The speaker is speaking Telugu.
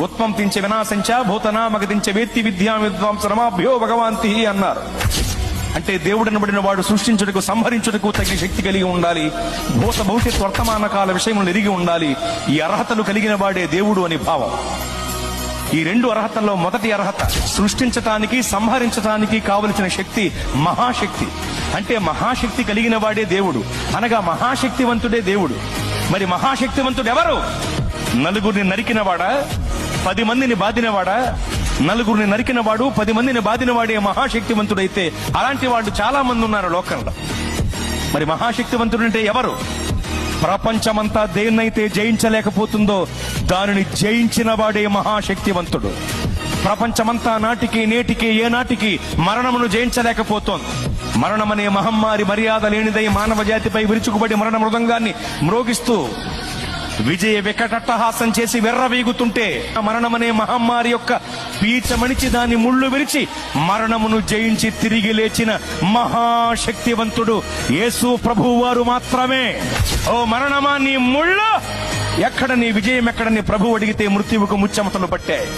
ఉత్పంతించే వినాశంచ భూతనామగతించే వేత్తి విద్యా విద్వాంసరమాభ్యో భగవాంతి అన్నారు. అంటే దేవుడనబడిన వాడు సృష్టించుటకు సంహరించుటకు తగిన శక్తి కలిగి ఉండాలి. భూత భౌతిక వర్తమాన కాల విషయములను ఎరిగి ఉండాలి. ఈ అర్హతలు కలిగిన వాడే దేవుడు అని భావం. ఈ రెండు అర్హతల్లో మొదటి అర్హత సృష్టించటానికి సంహరించటానికి కావలసిన శక్తి మహాశక్తి. అంటే మహాశక్తి కలిగిన వాడే దేవుడు, అనగా మహాశక్తివంతుడే దేవుడు. మరి మహాశక్తివంతుడు ఎవరు? నలుగురిని నరికినవాడా, 10 మందిని బాధినవాడా? నలుగురిని నరికినవాడు 10 మందిని బాధినవాడే మహాశక్తివంతుడైతే అలాంటి వాళ్ళు చాలా మంది ఉన్నారు లోకంలో. మరి మహాశక్తివంతుడు అంటే ఎవరు? ప్రపంచమంతా దేన్నైతే జయించలేకపోతుందో దానిని జయించిన వాడే మహాశక్తివంతుడు. ప్రపంచమంతా నాటికి నేటికి ఏనాటికి మరణమును జయించలేకపోతోంది. మరణమనే మహమ్మారి మర్యాద లేనిదై మానవ జాతిపై విరుచుకుబడి మరణ మృదంగాన్ని మ్రోగిస్తూ విజయ వికటట్టహాసం చేసి వెర్రవీగుతుంటే మరణమనే మహమ్మారి యొక్క పీచమణిచి దాన్ని ముళ్ళు విరిచి మరణమును జయించి తిరిగి లేచిన మహాశక్తివంతుడు యేసు ప్రభువు వారు మాత్రమే. ఓ మరణమా నీ ముళ్ళు ఎక్కడ, నీ విజయం ఎక్కడ? నీ ప్రభువు అడిగితే మృత్యువుకు ముచ్చెమటలు పట్టాయి.